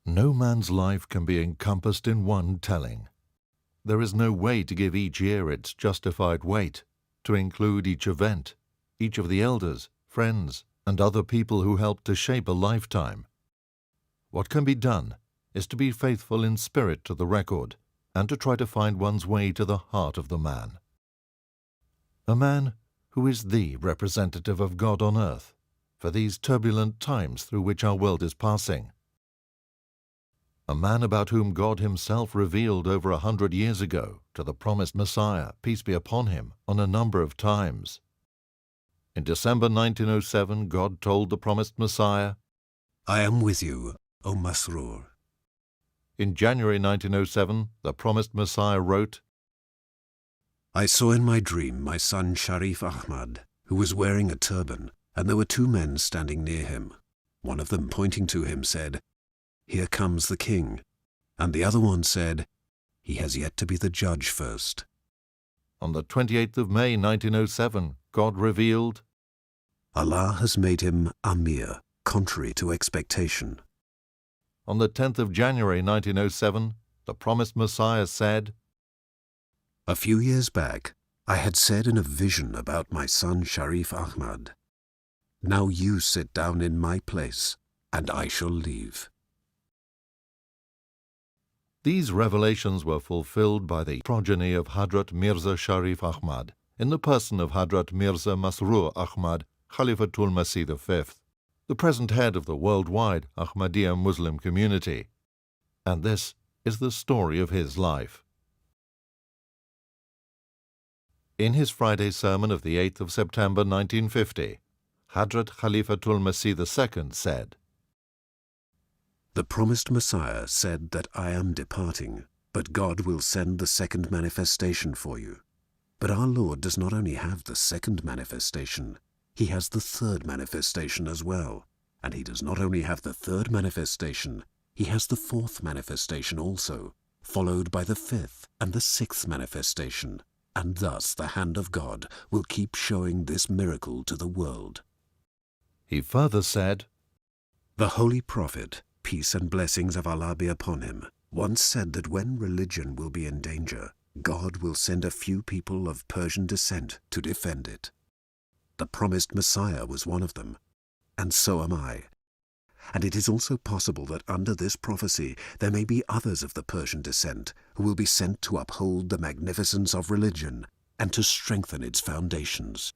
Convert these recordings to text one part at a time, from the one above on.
No man's life can be encompassed in one telling. There is no way to give each year its justified weight, to include each event, each of the elders, friends, and other people who helped to shape a lifetime. What can be done is to be faithful in spirit to the record and to try to find one's way to the heart of the man. A man who is the representative of God on earth for these turbulent times through which our world is passing. A man about whom God himself revealed over 100 years ago to the promised Messiah, peace be upon him, on a number of times. In December 1907, God told the promised Messiah, "I am with you, O Masroor." In January 1907, the promised Messiah wrote, "I saw in my dream my son Sharif Ahmad, who was wearing a turban, and there were two men standing near him. One of them, pointing to him, said, 'Here comes the king,' and the other one said, 'He has yet to be the judge first.'" On the 28th of May 1907, God revealed, "Allah has made him Amir, contrary to expectation." On the 10th of January 1907, the promised Messiah said, "A few years back, I had said in a vision about my son Sharif Ahmad, 'Now you sit down in my place, and I shall leave.'" These revelations were fulfilled by the progeny of Hazrat Mirza Sharif Ahmad in the person of Hazrat Mirza Masroor Ahmad, Khalifatul Masih V, the present head of the worldwide Ahmadiyya Muslim community. And this is the story of his life. In his Friday sermon of the 8th of September 1950, Hazrat Khalifatul Masih II said, "The promised Messiah said that I am departing, but God will send the second manifestation for you. But our Lord does not only have the second manifestation, he has the third manifestation as well. And he does not only have the third manifestation, he has the fourth manifestation also, followed by the fifth and the sixth manifestation. And thus the hand of God will keep showing this miracle to the world." He further said, "The Holy Prophet, peace and blessings of Allah be upon him, once said that when religion will be in danger, God will send a few people of Persian descent to defend it. The promised Messiah was one of them, and so am I. And it is also possible that under this prophecy there may be others of the Persian descent who will be sent to uphold the magnificence of religion and to strengthen its foundations."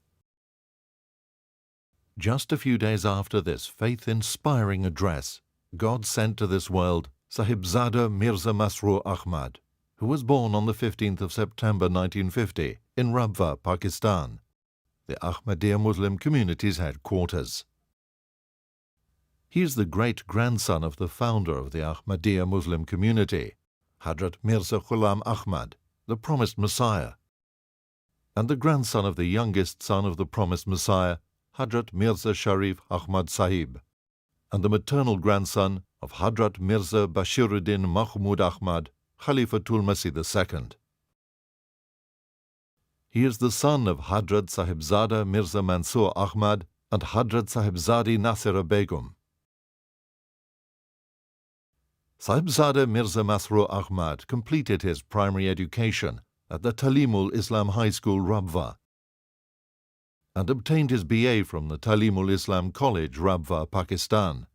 Just a few days after this faith-inspiring address, God sent to this world Sahibzada Mirza Masroor Ahmad, who was born on the 15th of September 1950 in Rabwa, Pakistan, the Ahmadiyya Muslim community's headquarters. He is the great-grandson of the founder of the Ahmadiyya Muslim community, Hazrat Mirza Ghulam Ahmad, the promised Messiah, and the grandson of the youngest son of the promised Messiah, Hazrat Mirza Sharif Ahmad Sahib, and the maternal grandson of Hazrat Mirza Bashiruddin Mahmud Ahmad, Khalifatul Masih II. He is the son of Hazrat Sahibzada Mirza Mansoor Ahmad and Hazrat Sahibzadi Nasira Begum. Sahibzada Mirza Masroor Ahmad completed his primary education at the Talimul Islam High School, Rabwa, and obtained his BA from the Talimul Islam College, Rabwa, Pakistan.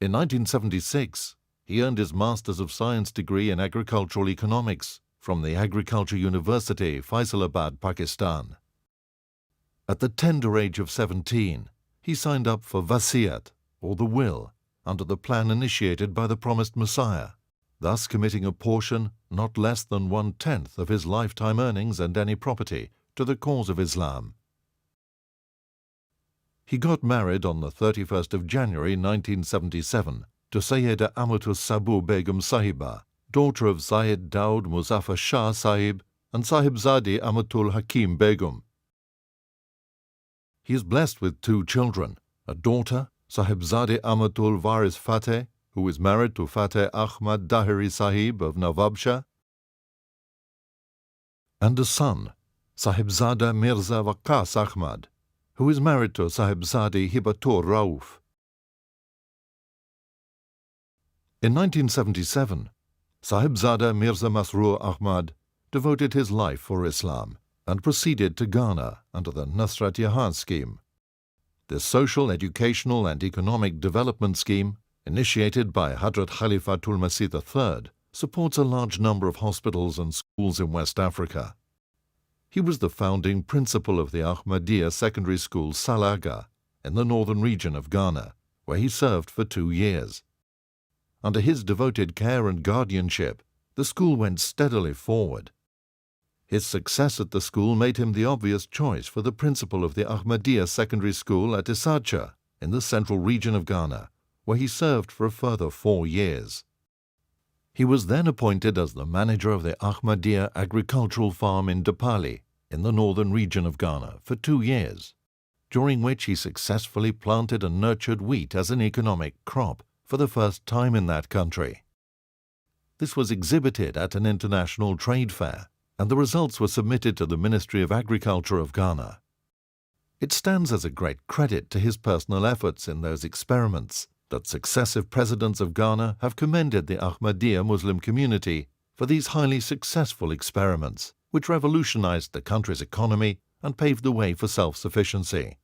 In 1976, he earned his Masters of Science degree in Agricultural Economics from the Agriculture University, Faisalabad, Pakistan. At the tender age of 17, he signed up for Vasiyat, or the will, under the plan initiated by the promised Messiah, thus committing a portion not less than 1/10 of his lifetime earnings and any property to the cause of Islam. He got married on the 31st of January 1977 to Sayyida Amatus Sabu Begum Sahiba, daughter of Sayyid Daud Muzaffar Shah Sahib and Sahibzadi Amatul Hakim Begum. He is blessed with 2 children, a daughter, Sahibzade Amatul Waris Fateh, who is married to Fateh Ahmad Dahiri Sahib of Nawabshah, and a son, Sahibzada Mirza Waqas Ahmad, who is married to Sahibzadi Hibatur Rauf. In 1977, Sahibzada Mirza Masroor Ahmad devoted his life for Islam and proceeded to Ghana under the Nusrat Jahan scheme. This social, educational and economic development scheme, initiated by Hazrat Khalifatul Masih III, supports a large number of hospitals and schools in West Africa. He was the founding principal of the Ahmadiyya secondary school Salaga in the northern region of Ghana, where he served for 2 years. Under his devoted care and guardianship, the school went steadily forward. His success at the school made him the obvious choice for the principal of the Ahmadiyya secondary school at Isacha in the central region of Ghana, where he served for a further 4 years. He was then appointed as the manager of the Ahmadiyya agricultural farm in Dapali in the northern region of Ghana for 2 years, during which he successfully planted and nurtured wheat as an economic crop for the first time in that country. This was exhibited at an international trade fair, and the results were submitted to the Ministry of Agriculture of Ghana. It stands as a great credit to his personal efforts in those experiments that successive presidents of Ghana have commended the Ahmadiyya Muslim community for these highly successful experiments, which revolutionized the country's economy and paved the way for self-sufficiency.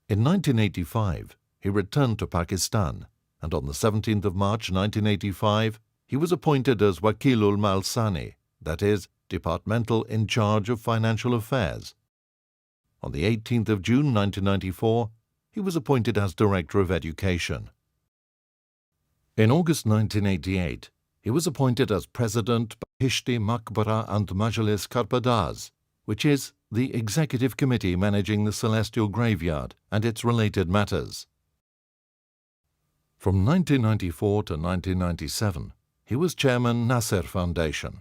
In 1985, he returned to Pakistan, and on the 17th of March 1985, he was appointed as Wakilul Malsani, that is, departmental in charge of financial affairs. On the 18th of June 1994, he was appointed as Director of Education. In August 1988, he was appointed as President Bahishti Maqbara and Majlis Karpadaz, which is the executive committee managing the Celestial Graveyard and its related matters. From 1994 to 1997, he was Chairman Nasser Foundation.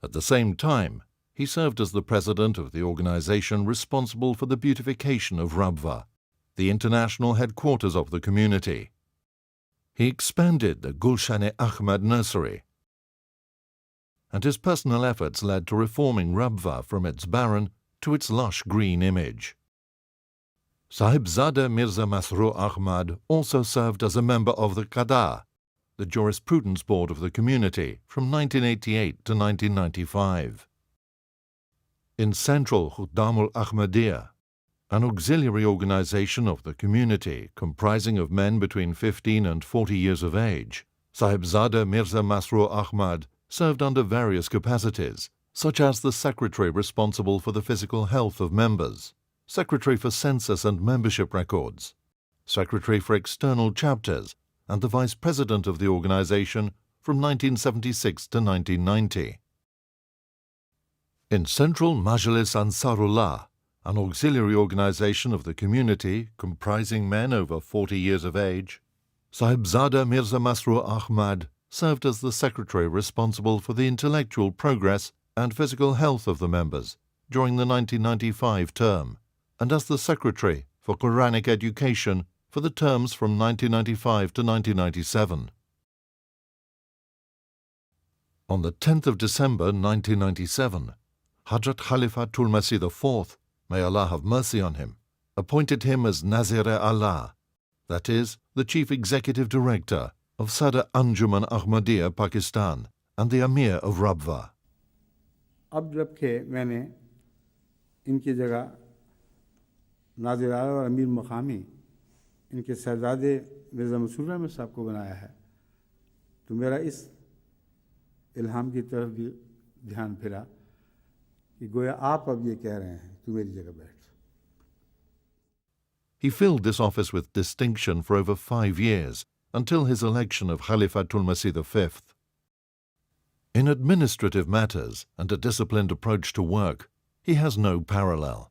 At the same time, he served as the president of the organization responsible for the beautification of Rabwa, the international headquarters of the community. He expanded the Gulshan-e-Ahmad nursery, and his personal efforts led to reforming Rabwa from its barren to its lush green image. Sahibzada Mirza Masroor Ahmad also served as a member of the Qada, the jurisprudence board of the community, from 1988 to 1995. In Central Khuddamul Ahmadiyya, an auxiliary organization of the community comprising of men between 15 and 40 years of age, Sahibzada Mirza Masroor Ahmad served under various capacities, such as the secretary responsible for the physical health of members, secretary for census and membership records, secretary for external chapters, and the vice president of the organization from 1976 to 1990. In Central Majlis Ansarullah, an auxiliary organization of the community comprising men over 40 years of age, Sahibzada Mirza Masroor Ahmad served as the secretary responsible for the intellectual progress and physical health of the members during the 1995 term, and as the secretary for Quranic education for the terms from 1995 to 1997. On the 10th of December 1997, Hazrat Khalifatul Masih IV, may Allah have mercy on him, appointed him as Nazir-e-Allah, that is, the Chief Executive Director of Sadr Anjuman Ahmadiyya Pakistan and the Amir of Rabwa. अब जबकि मैंने इनकी जगह नाज़िर-ए-आला और अमीर मकामी इनके शहजादे मिर्ज़ा मसरूर अहमद साहब को बनाया है, तो मेरा इस इल्हाम की तरफ भी ध्यान फिरा कि गोया आप अब ये कह रहे हैं तू मेरी जगह बैठ. He filled this office with distinction for over 5 years until his election of Khalifatul Masih V. In administrative matters and a disciplined approach to work, he has no parallel.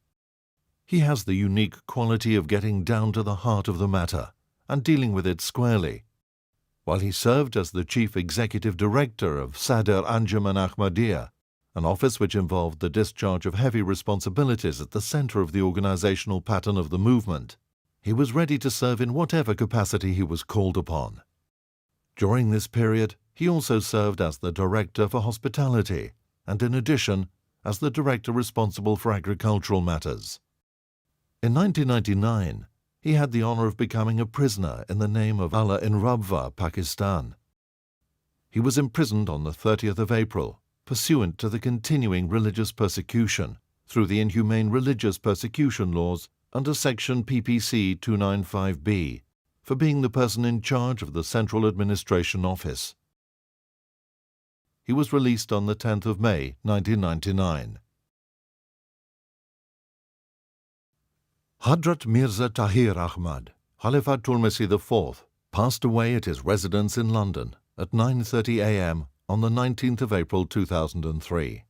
He has the unique quality of getting down to the heart of the matter and dealing with it squarely. While he served as the Chief Executive Director of Sadr Anjuman Ahmadiyya, an office which involved the discharge of heavy responsibilities at the center of the organizational pattern of the movement, he was ready to serve in whatever capacity he was called upon. During this period, he also served as the Director for Hospitality and, in addition, as the Director responsible for agricultural matters. In 1999, he had the honor of becoming a prisoner in the name of Allah in Rabwa, Pakistan. He was imprisoned on the 30th of April, pursuant to the continuing religious persecution through the inhumane religious persecution laws under Section PPC 295B, for being the person in charge of the Central Administration Office. He was released on the 10th of May, 1999. Hazrat Mirza Tahir Ahmad, Khalifatul Masih IV, passed away at his residence in London at 9:30 a.m. on the 19th of April 2003.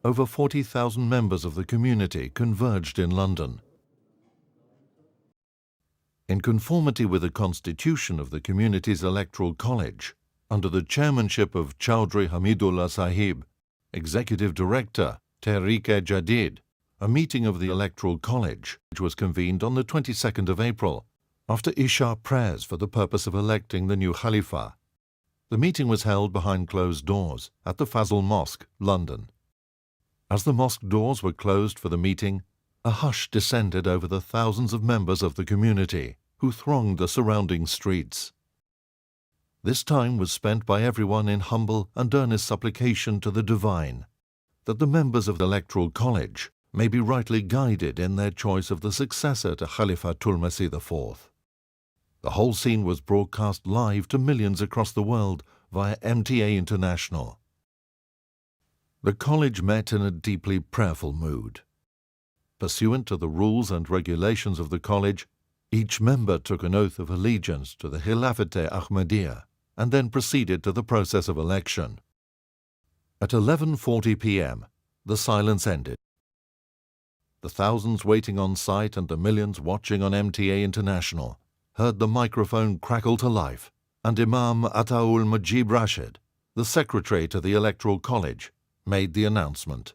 Over 40,000 members of the community converged in London. In conformity with the constitution of the community's electoral college, under the chairmanship of Chaudhry Hamidullah Sahib, Executive Director, Tehreek-e-Jadid, a meeting of the Electoral College was convened on the 22nd of April, after Isha prayers for the purpose of electing the new Khalifa. The meeting was held behind closed doors at the Fazl Mosque, London. As the mosque doors were closed for the meeting, a hush descended over the thousands of members of the community who thronged the surrounding streets. This time was spent by everyone in humble and earnest supplication to the Divine, that the members of the Electoral College may be rightly guided in their choice of the successor to Khalifatul Masih IV. The whole scene was broadcast live to millions across the world via MTA International. The college met in a deeply prayerful mood. Pursuant to the rules and regulations of the college, each member took an oath of allegiance to the Khilafat-e Ahmadiyya and then proceeded to the process of election. At 11:40 p.m., the silence ended. The thousands waiting on site and the millions watching on MTA International heard the microphone crackle to life, and Imam Ataul Majib Rashid, the secretary to the Electoral College, made the announcement.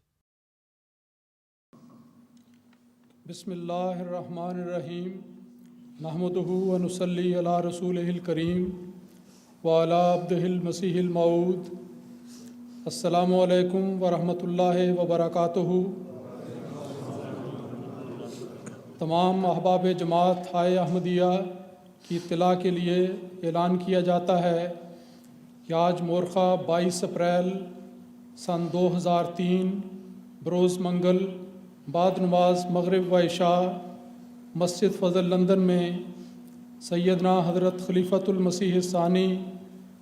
Bismillahir-Rahmanir-Rahim. Nahmaduhu wa nusalli ala rasulihil kareem wa ala abdihil masihil maud. Assalamu alaikum wa rahmatullahi wa barakatuhu. तमाम अहबाब जमात हाय अहमदिया की इत्तला के लिए ऐलान किया जाता है कि आज मोरखा 22 अप्रैल सन 2003 बरोज़ मंगल बाद नमाज मगरिब व इशा मस्जिद फ़ज़ल लंदन में सैयदना हज़रत खलीफतुल मसीह सानी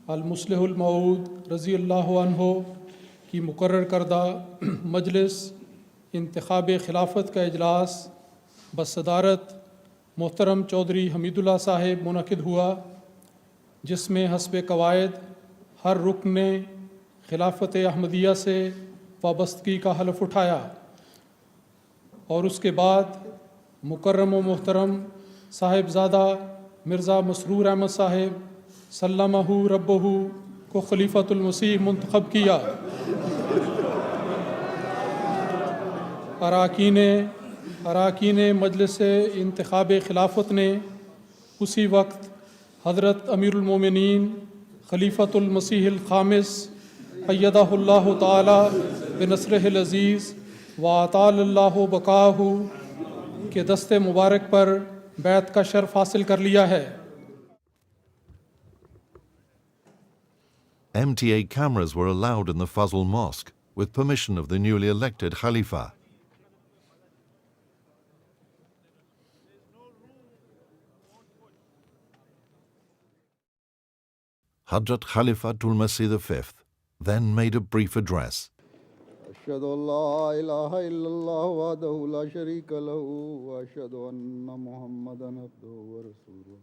अल मुस्लिहुल मऊद रज़ी अल्लाहु अन्हु की मुकर्रर करदा मजलिस इंतखाब खिलाफत का इजलास बसदारत मोहतरम चौधरी हमीदुल्लाह साहिब मुनक़िद हुआ, जिसमें हस्ब कवायद हर रुकन ने खिलाफत अहमदिया से वाबस्तगी का हलफ उठाया और उसके बाद मुकर्रम व मोहतरम साहिबजादा मिर्ज़ा मसरूर अहमद साहिब सल्लमहु रब्बहु को खलीफतुल मसीह मुंतखब किया। अराकीन मजलिस इंतखाब खिलाफत ने उसी वक्त हज़रत अमीरुल मोमिनीन खलीफतुल मसीहिल खामिस अय्यदहुल्लाहु ताला बिनस्रिहिल अज़ीज़ व अतालल्लाहु बकाहु के दस्ते मुबारक पर बैत का शर्फ हासिल कर लिया है। MTA cameras were allowed in the Fazl Mosque with permission of the newly elected Khalifa. Hazrat Khalifatul Masih V then made a brief address. أشهد أن لا إله إلا الله وحده لا شريك له وأشهد أن محمدا عبده ورسوله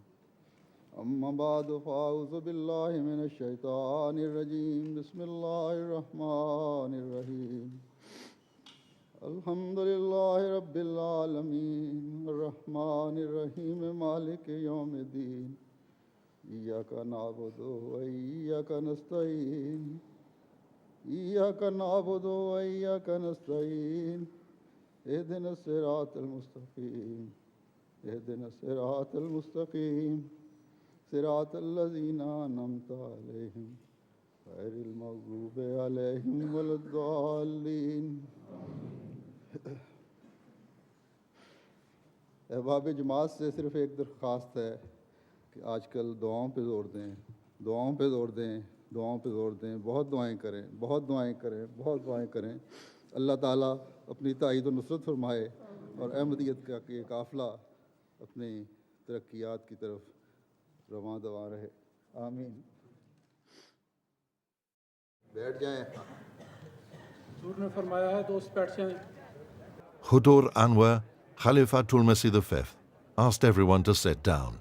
أما بعد فأعوذ بالله من الشيطان الرجيم بسم الله الرحمن الرحيم الحمد لله رب العالمين الرحمن الرحيم مالك يوم الدين إياك نعبد وإياك نستعين إياك نعبد وإياك نستعين اهدنا الصراط المستقيم اهدنا الصراط المستقيم صراط الذين أنعمت عليهم غير المغضوب عليهم ولا الضالين अहबाब जमात से सिर्फ एक दरख्वास्त है कि आजकल दुआओं पे ज़ोर दें, दुआओं पे ज़ोर दें, दुआओं पे ज़ोर दें, बहुत दुआएं करें, बहुत दुआएं करें, बहुत दुआएं करें। अल्लाह ताला अपनी ताईद और नुसरत फरमाए और अहमदियत का ये काफ़िला अपनी तरक्कियात की तरफ रवां दवा रहे। आमीन। बैठ जाएं। हुजूर ने फरमाया है दोस्त बैठ जाएं। Hudur Anwar, Khalifatul Masih V, asked everyone to sit down.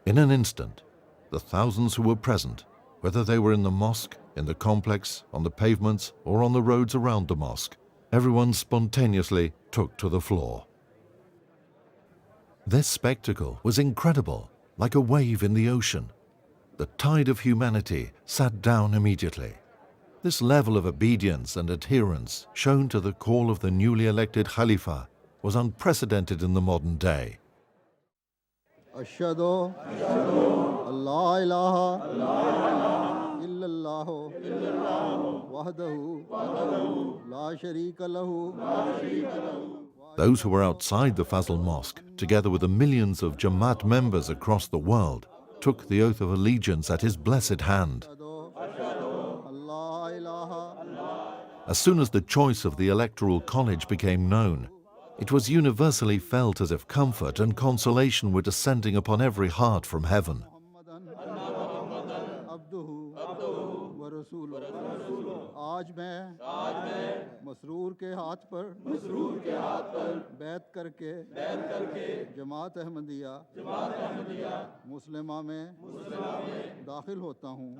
In an instant, the thousands who were present, whether they were in the mosque, in the complex, on the pavements, or on the roads around the mosque, everyone spontaneously took to the floor. This spectacle was incredible, like a wave in the ocean. The tide of humanity sat down immediately. This level of obedience and adherence shown to the call of the newly elected Khalifa was unprecedented in the modern day. Ashhadu Allah ilaha illallah wahdahu la sharika lahu. Those who were outside the Fazl Mosque, together with the millions of Jamaat members across the world, took the oath of allegiance at his blessed hand. As soon as the choice of the Electoral College became known, it was universally felt as if comfort and consolation were descending upon every heart from heaven. आज मैं मसरूर के हाथ पर बैत करके जमात अहमदिया मुस्लिमा में दाखिल होता हूँ.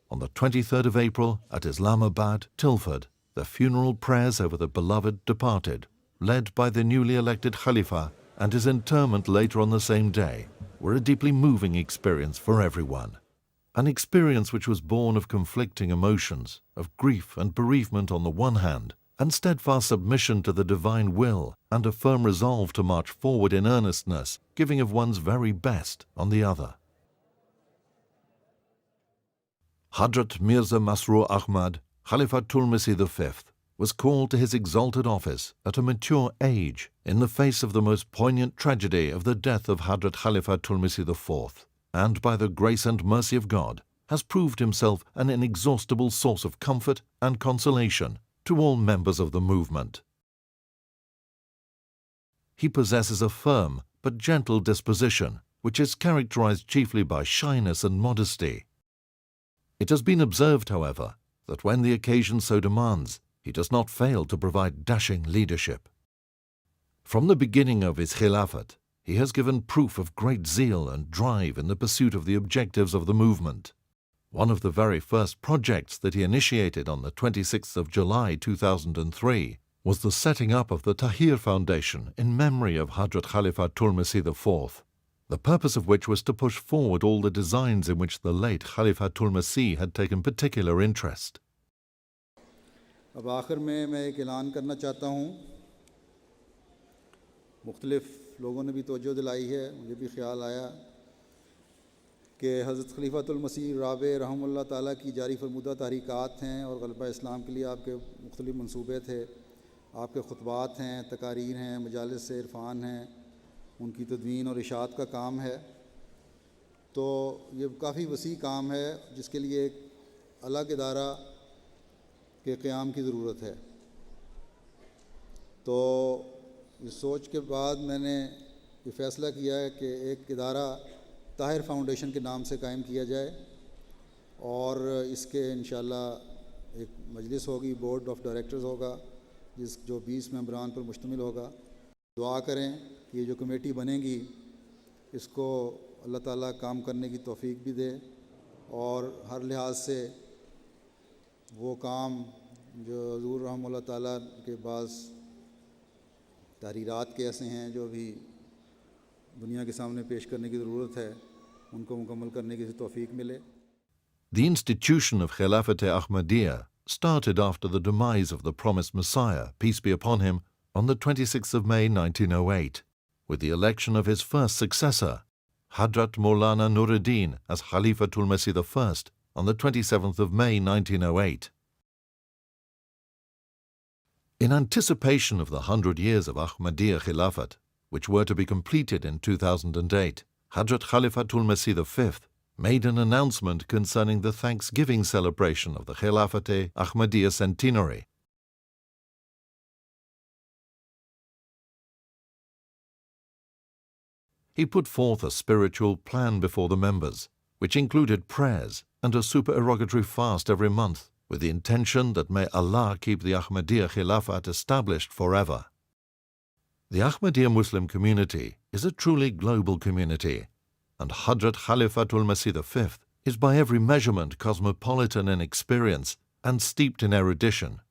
On the 23rd of April at Islamabad, Tilford, the funeral prayers over the beloved departed, led by the newly elected Khalifa, and his interment later on the same day, were a deeply moving experience for everyone. An experience which was born of conflicting emotions, of grief and bereavement on the one hand, and steadfast submission to the divine will and a firm resolve to march forward in earnestness, giving of one's very best on the other. Hazrat Mirza Masroor Ahmad, Khalifatul Masih V, was called to his exalted office at a mature age in the face of the most poignant tragedy of the death of Hazrat Khalifatul Masih IV, and by the grace and mercy of God has proved himself an inexhaustible source of comfort and consolation to all members of the movement. He possesses a firm but gentle disposition, which is characterized chiefly by shyness and modesty. It has been observed, however, that when the occasion so demands, he does not fail to provide dashing leadership. From the beginning of his Khilafat, he has given proof of great zeal and drive in the pursuit of the objectives of the movement. One of the very first projects that he initiated on the 26th of July 2003 was the setting up of the Tahir Foundation in memory of Hazrat Khalifatul Masih IV, the purpose of which was to push forward all the designs in which the late Khalifatul Masih had taken particular interest. अब आखिर में मैं एक ऐलान करना चाहता हूँ. मुख्तलिफ लोगों ने भी तवज्जो दिलाई है, मुझे भी ख्याल आया कि हज़रत खलीफातुल मसीह राबे रहमतुल्लाह ताला की जारी फरमुदा तहरीकात हैं और ग़लबा इस्लाम के लिए आपके मुख्तलिफ मंसूबे थे. आपके खुतबात हैं, तकारीर हैं, मजालिस इरफ़ान हैं, उनकी तदवीन और इशाअत का काम है. तो ये काफ़ी वसी काम है जिसके लिए एक अलग इदारा के क़याम की ज़रूरत है. तो इस सोच के बाद मैंने ये फ़ैसला किया है कि एक इदारा ताहिर फाउंडेशन के नाम से कायम किया जाए और इसके इंशाअल्लाह एक मजलिस होगी, बोर्ड ऑफ डायरेक्टर्स होगा जो 20 मेंबरान पर मुश्तमिल होगा. दुआ करें कि ये जो कमेटी बनेगी इसको अल्लाह ताला काम करने की तौफीक भी दे और हर लिहाज से वो काम जो हुज़ूर रहमतुल्लाह ताला के पास तहरीरात के ऐसे हैं जो भी दुनिया के सामने पेश करने की ज़रूरत है, उनको मुकम्मल करने की तौफीक मिले. The institution of Khilafat Ahmadiyya started after the demise of the promised Messiah, peace be upon him, on the 26th of May 1908, with the election of his first successor, Hazrat Maulana Nuruddin, as Khalifatul Masih I on the 27th of May 1908. In anticipation of the 100 years of Ahmadiyya Khilafat, which were to be completed in 2008, Hazrat Khalifatul Masih V made an announcement concerning the Thanksgiving celebration of the Khilafat-e-Ahmadiyya centenary. He put forth a spiritual plan before the members, which included prayers and a supererogatory fast every month, with the intention that may Allah keep the Ahmadiyya Khilafat established forever. The Ahmadiyya Muslim community is a truly global community, and Hazrat Khalifatul Masih V is by every measurement cosmopolitan in experience and steeped in erudition.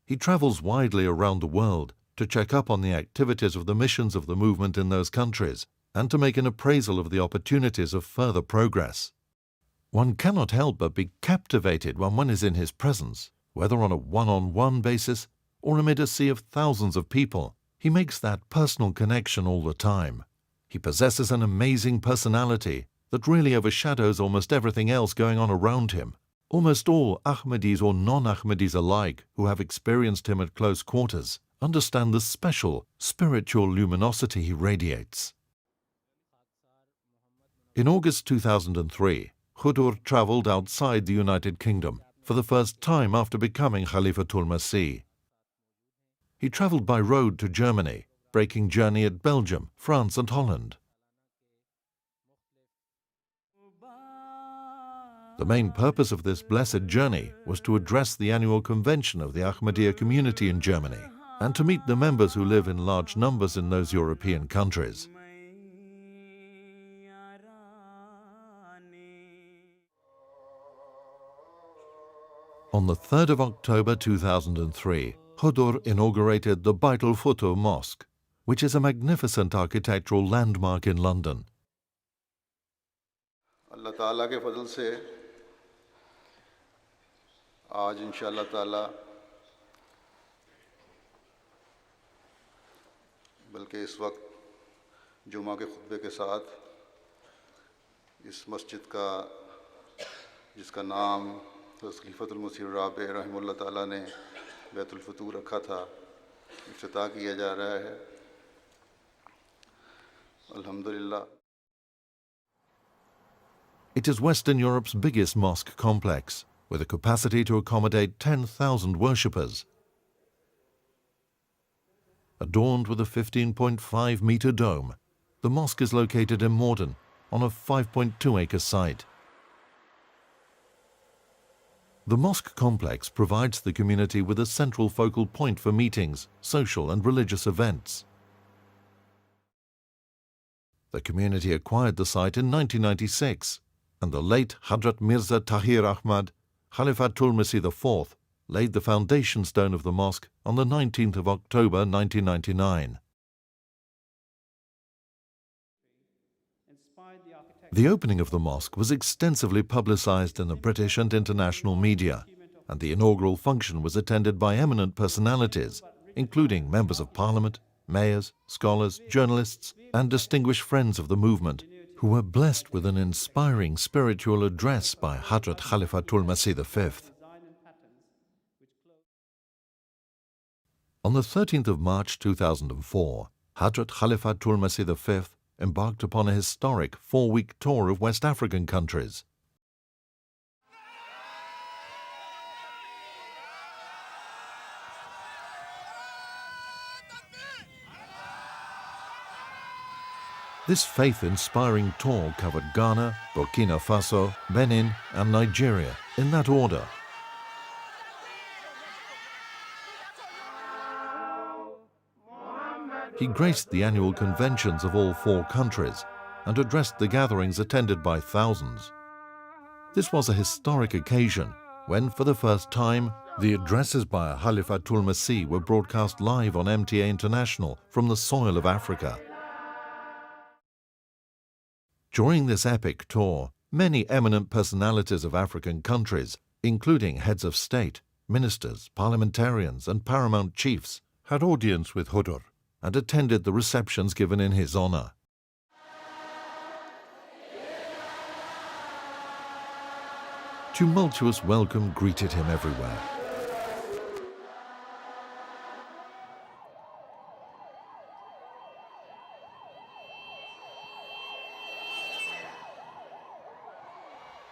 He travels widely around the world to check up on the activities of the missions of the movement in those countries and to make an appraisal of the opportunities of further progress. One cannot help but be captivated when one is in his presence, whether on a one-on-one basis or amid a sea of thousands of people. He makes that personal connection all the time. He possesses an amazing personality that really overshadows almost everything else going on around him. Almost all Ahmadis or non-Ahmadis alike who have experienced him at close quarters understand the special spiritual luminosity he radiates. In August 2003, Hudur travelled outside the United Kingdom for the first time after becoming Khalifatul Masih. He travelled by road to Germany, breaking journey at Belgium, France and Holland. The main purpose of this blessed journey was to address the annual convention of the Ahmadiyya community in Germany and to meet the members who live in large numbers in those European countries. On the 3rd of October 2003, Hudur inaugurated the Baitul Futuh Mosque, which is a magnificent architectural landmark in London. Allah Ta'ala के फजल से आज इंशाअल्लाह ताला बल्कि इस वक्त जुमा के खुतबे के साथ इस मस्जिद का जिसका नाम खलीफतुल मसीह राबे रहमतुल्लाह ताला ने बैतुल फतूह रखा था इफ्तिताह किया जा रहा है। अल्हम्दुलिल्लाह। It is Western Europe's biggest mosque complex, with a capacity to accommodate 10,000 worshippers. Adorned with a 15.5-metre dome, the mosque is located in Morden on a 5.2-acre site. The mosque complex provides the community with a central focal point for meetings, social and religious events. The community acquired the site in 1996, and the late Hazrat Mirza Tahir Ahmad, Khalifatul Masih IV, laid the foundation stone of the mosque on the 19th of October 1999. The opening of the mosque was extensively publicized in the British and international media, and the inaugural function was attended by eminent personalities, including members of parliament, mayors, scholars, journalists, and distinguished friends of the movement, who were blessed with an inspiring spiritual address by Hazrat Khalifatul Masih V. On the 13th of March 2004, Hazrat Khalifatul Masih V embarked upon a historic 4-week tour of West African countries. This faith-inspiring tour covered Ghana, Burkina Faso, Benin and Nigeria, in that order. He graced the annual conventions of all 4 countries and addressed the gatherings attended by thousands. This was a historic occasion when, for the first time, the addresses by Khalifatul Masih were broadcast live on MTA International from the soil of Africa. During this epic tour, many eminent personalities of African countries, including heads of state, ministers, parliamentarians and paramount chiefs, had audience with Hudur and attended the receptions given in his honor. Tumultuous welcome greeted him everywhere.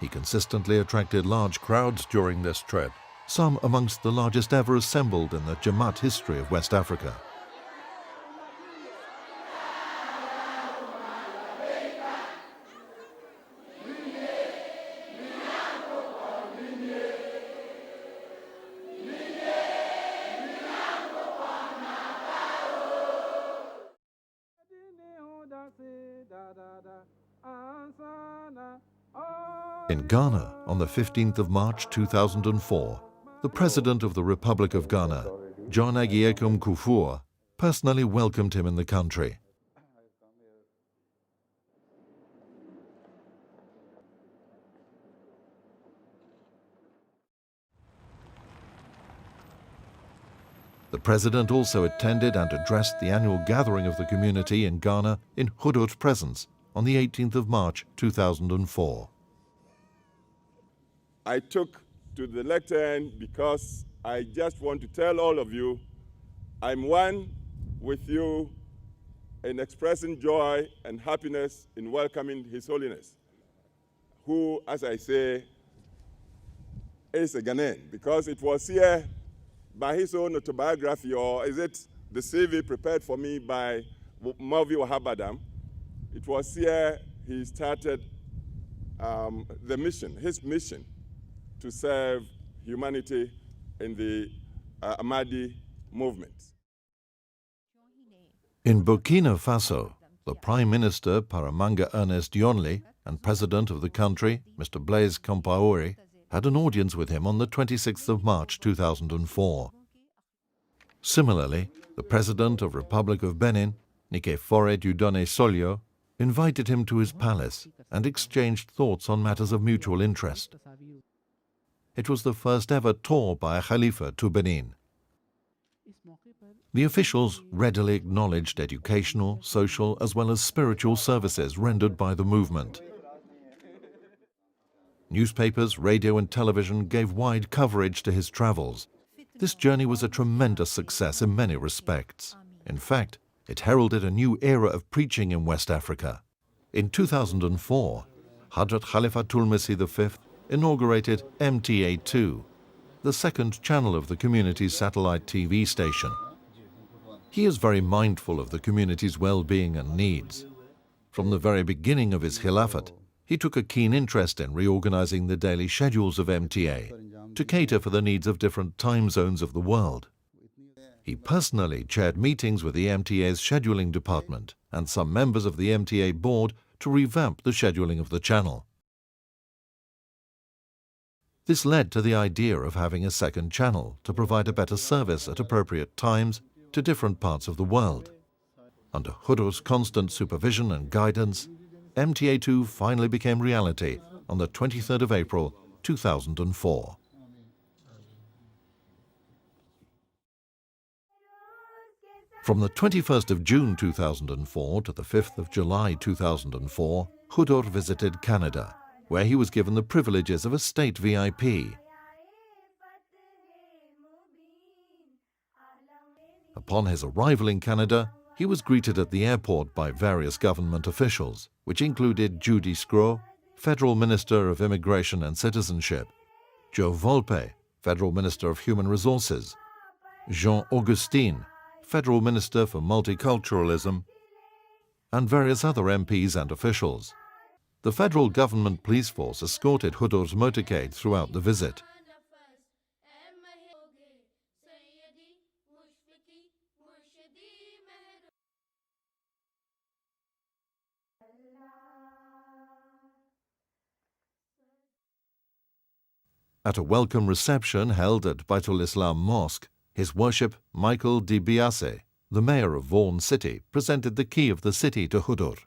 He consistently attracted large crowds during this trip, some amongst the largest ever assembled in the Jamaat history of West Africa. In Ghana, on the 15th of March 2004, the President of the Republic of Ghana, John Agyekum Kufuor, personally welcomed him in the country. The President also attended and addressed the annual gathering of the community in Ghana in Hudur's presence on the 18th of March 2004. I took to the lectern because I just want to tell all of you I'm one with you in expressing joy and happiness in welcoming His Holiness, who, as I say, is a Ghanaian, because it was here by his own autobiography, or is it the CV prepared for me by Mavi Wahabadam? It was here he started his mission to serve humanity in the Ahmadi movement. In Burkina Faso, the Prime Minister Paramanga Ernest Yonli and President of the country, Mr. Blaise Compaoré, had an audience with him on the 26th of March 2004. Similarly, the President of Republic of Benin, Niképhoré Dieudonné Solio, invited him to his palace and exchanged thoughts on matters of mutual interest. It was the first ever tour by a Khalifa to Benin. The officials readily acknowledged educational, social, as well as spiritual services rendered by the movement. Newspapers, radio and television gave wide coverage to his travels. This journey was a tremendous success in many respects. In fact, it heralded a new era of preaching in West Africa. In 2004, Hazrat Khalifatul Masih V inaugurated MTA2, the second channel of the community's satellite TV station. He is very mindful of the community's well-being and needs. From the very beginning of his Khilafat, he took a keen interest in reorganizing the daily schedules of MTA to cater for the needs of different time zones of the world. He personally chaired meetings with the MTA's scheduling department and some members of the MTA board to revamp the scheduling of the channel. This led to the idea of having a second channel to provide a better service at appropriate times to different parts of the world. Under Hudur's constant supervision and guidance, MTA2 finally became reality on the 23rd of April 2004. From the 21st of June 2004 to the 5th of July 2004, Hudur visited Canada, where he was given the privileges of a state VIP. Upon his arrival in Canada, he was greeted at the airport by various government officials, which included Judy Scrow, Federal Minister of Immigration and Citizenship, Joe Volpe, Federal Minister of Human Resources, Jean Augustin, Federal Minister for Multiculturalism, and various other MPs and officials. The federal government police force escorted Hudur's motorcade throughout the visit. At a welcome reception held at Baitul Islam Mosque, His Worship Michael Di Biase, the mayor of Vaughan City, presented the key of the city to Hudur.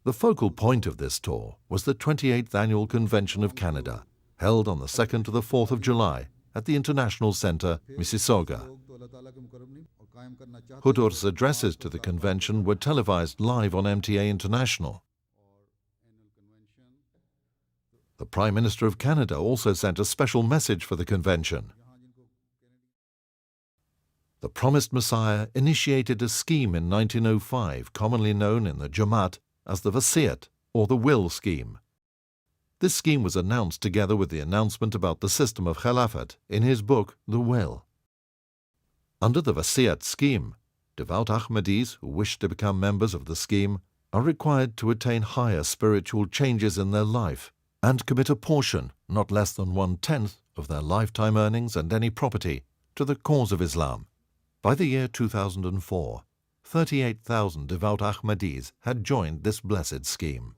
The focal point of this tour was the 28th Annual Convention of Canada, held on the 2nd to the 4th of July at the International Centre, Mississauga. Hudur's addresses to the convention were televised live on MTA International. The Prime Minister of Canada also sent a special message for the convention. The Promised Messiah initiated a scheme in 1905 commonly known in the Jamaat as the Wasiat, or the will scheme. This scheme was announced together with the announcement about the system of Khilafat in his book, The Will. Under the Wasiat scheme, devout Ahmadis who wish to become members of the scheme are required to attain higher spiritual changes in their life and commit a portion, not less than 1/10 of their lifetime earnings and any property, to the cause of Islam. By the year 2004, 38,000 devout Ahmadis had joined this blessed scheme.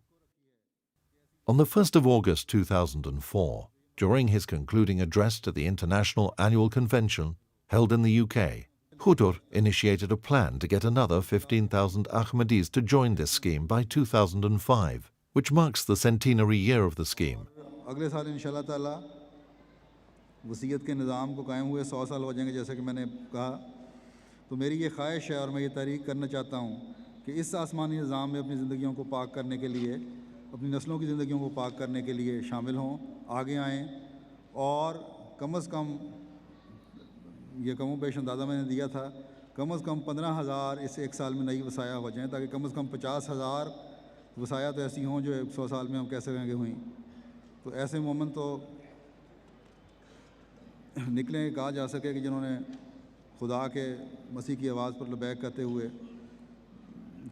On the 1st of August 2004, during his concluding address to the International Annual Convention held in the UK, Hudur initiated a plan to get another 15,000 Ahmadis to join this scheme by 2005, which marks the centenary year of the scheme. अगले साल इंशाल्लाह ताला वसीयत के निज़ाम को कायम हुए 100 साल हो जाएंगे जैसे कि मैंने कहा, तो मेरी ये ख्वाहिश है और मैं ये तहरीक करना चाहता हूँ कि इस आसमानी निज़ाम में अपनी ज़िंदगियों को पाक करने के लिए, अपनी नस्लों की ज़िंदगियों को पाक करने के लिए शामिल हों, आगे आएँ और कम अज़ कम, ये कमों पेश अंदाज़ा मैंने दिया था, कम अज़ कम 15,000 इस एक साल में नई वसाया हो जाएँ, ताकि कम अज़ कम 50,000 वसाया तो ऐसी हों जो 100 साल में हम कह सकेंगे हुई। तो ऐसे मोमेंट तो निकले, कहा जा सके कि जिन्होंने खुदा के मसीह की आवाज़ पर लबैक करते हुए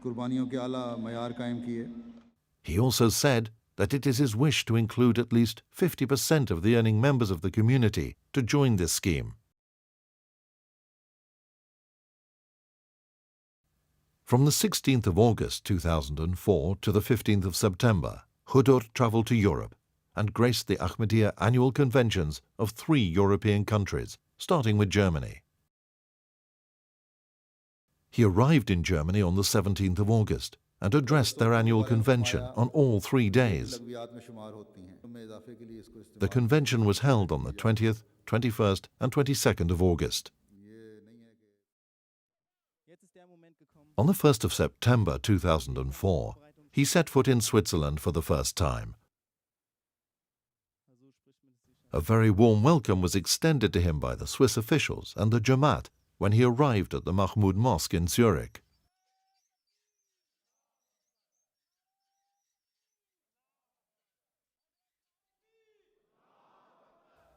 कुर्बानियों के आला मयार कायम किए। He also said that it is his wish to include at least 50% of the earning members of the community to join this scheme. From the 16th of August 2004 to the 15th of September, Hudur travelled to Europe and graced the Ahmadiyya annual conventions of 3 European countries, starting with Germany. He arrived in Germany on the 17th of August and addressed their annual convention on all 3 days. The convention was held on the 20th, 21st and 22nd of August. On the 1st of September 2004, he set foot in Switzerland for the first time. A very warm welcome was extended to him by the Swiss officials and the Jamaat when he arrived at the Mahmud Mosque in Zurich.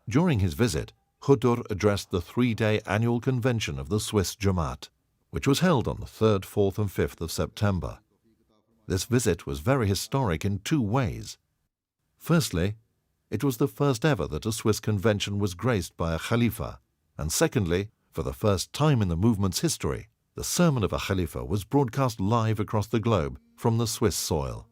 During his visit, Hudur addressed the 3-day annual convention of the Swiss Jamaat, which was held on the 3rd, 4th and 5th of September. This visit was very historic in 2 ways. Firstly, it was the first ever that a Swiss convention was graced by a Khalifa, and secondly, for the first time in the movement's history, the sermon of a Khalifa was broadcast live across the globe from the Swiss soil.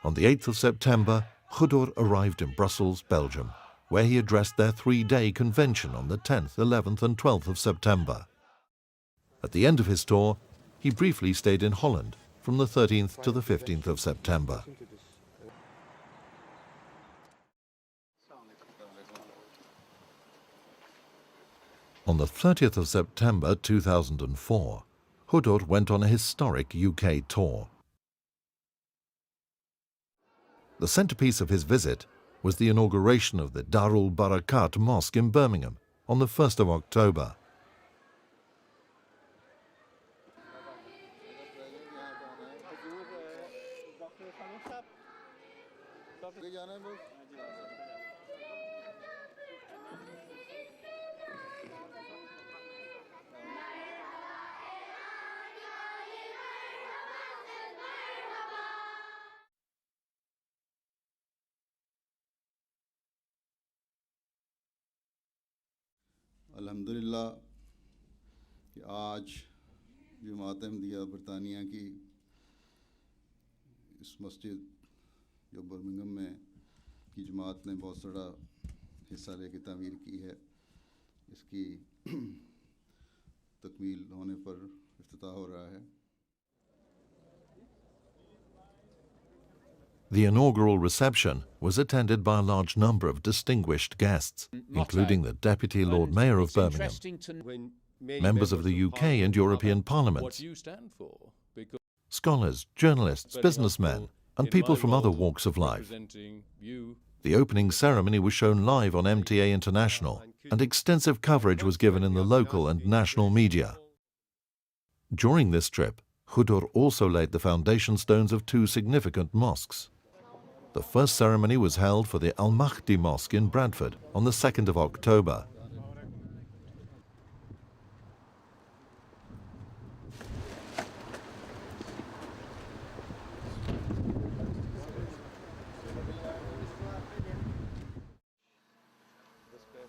On the 8th of September, Hudur arrived in Brussels, Belgium, where he addressed their 3-day convention on the 10th, 11th and 12th of September. At the end of his tour, he briefly stayed in Holland from the 13th to the 15th of September. On the 30th of September 2004, Hudur went on a historic UK tour. The centrepiece of his visit was the inauguration of the Darul Barakat Mosque in Birmingham on the 1st of October. अल्हम्दुलिल्लाह कि आज जमात अहमदिया बरतानिया की इस मस्जिद जो Birmingham में की जमात ने बहुत बड़ा हिस्सा लेकर तामीर की है, इसकी तकमील होने पर इफ्तिताह हो रहा है। The inaugural reception was attended by a large number of distinguished guests, including the Deputy Lord Mayor of Birmingham, members of the UK and European Parliaments, scholars, journalists, businessmen, and people from other walks of life. The opening ceremony was shown live on MTA International, and extensive coverage was given in the local and national media. During this trip, Khudur also laid the foundation stones of two significant mosques. The first ceremony was held for the Al-Mahdi Mosque in Bradford on the 2nd of October.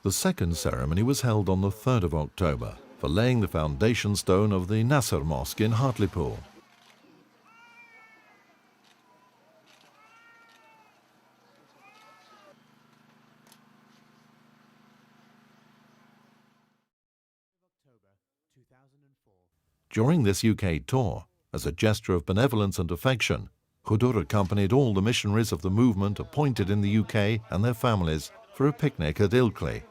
The second ceremony was held on the 3rd of October for laying the foundation stone of the Nasser Mosque in Hartlepool. During this UK tour, as a gesture of benevolence and affection, Khudur accompanied all the missionaries of the movement appointed in the UK and their families for a picnic at Ilkley.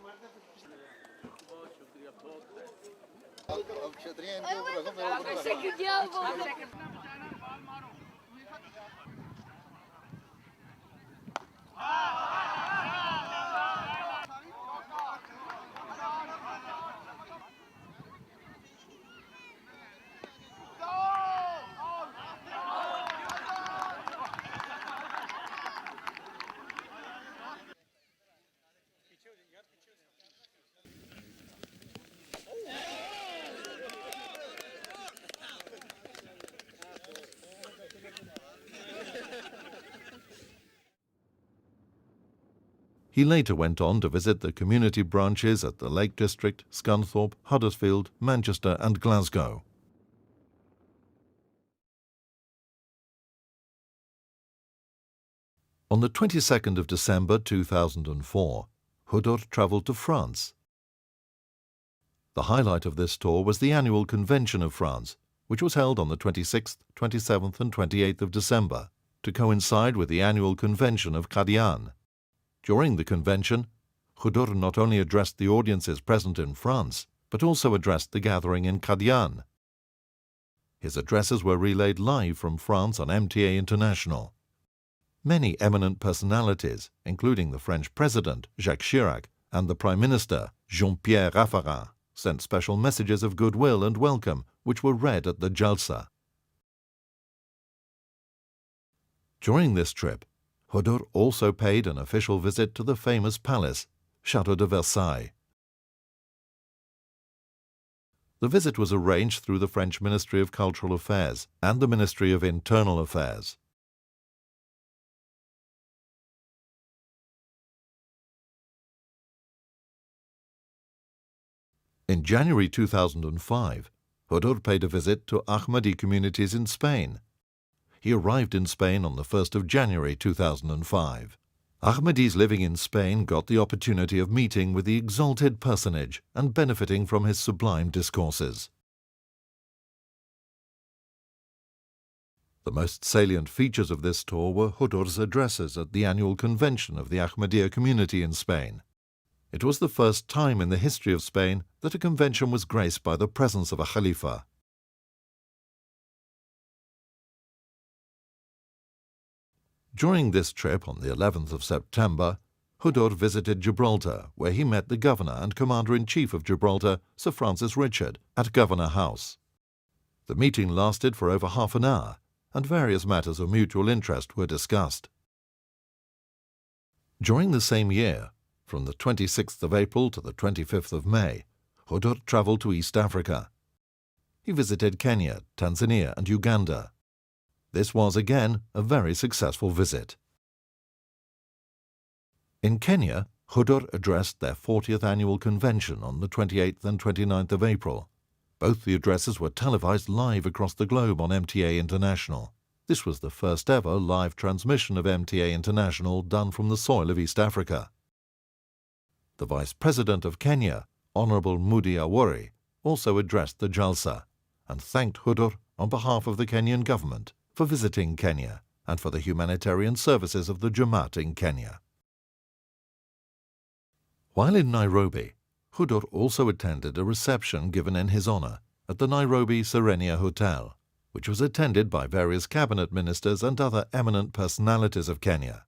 He later went on to visit the community branches at the Lake District, Scunthorpe, Huddersfield, Manchester and Glasgow. On the 22nd of December 2004, Khudur travelled to France. The highlight of this tour was the annual Convention of France, which was held on the 26th, 27th and 28th of December, to coincide with the annual Convention of Qadian. During the convention, Khudur not only addressed the audiences present in France, but also addressed the gathering in Qadian. His addresses were relayed live from France on MTA International. Many eminent personalities, including the French President, Jacques Chirac, and the Prime Minister, Jean-Pierre Raffarin, sent special messages of goodwill and welcome, which were read at the Jalsa. During this trip, Khudur also paid an official visit to the famous palace, Château de Versailles. The visit was arranged through the French Ministry of Cultural Affairs and the Ministry of Internal Affairs. In January 2005, Khudur paid a visit to Ahmadi communities in Spain. He arrived in Spain on the 1st of January 2005. Ahmadis living in Spain got the opportunity of meeting with the exalted personage and benefiting from his sublime discourses. The most salient features of this tour were Khudur's addresses at the annual convention of the Ahmadiyya community in Spain. It was the first time in the history of Spain that a convention was graced by the presence of a Khalifa. During this trip on the 11th of September, Khudur visited Gibraltar, where he met the Governor and Commander-in-Chief of Gibraltar, Sir Francis Richard, at Governor House. The meeting lasted for over half an hour, and various matters of mutual interest were discussed. During the same year, from the 26th of April to the 25th of May, Khudur travelled to East Africa. He visited Kenya, Tanzania and Uganda. This was again a very successful visit. In Kenya, Khudur addressed their 40th annual convention on the 28th and 29th of April. Both the addresses were televised live across the globe on MTA International. This was the first ever live transmission of MTA International done from the soil of East Africa. The Vice President of Kenya, Honourable Mudi Awori, also addressed the Jalsa and thanked Khudur on behalf of the Kenyan government for visiting Kenya and for the humanitarian services of the Jamaat in Kenya. While in Nairobi, Khudur also attended a reception given in his honour at the Nairobi Serenia Hotel, which was attended by various cabinet ministers and other eminent personalities of Kenya.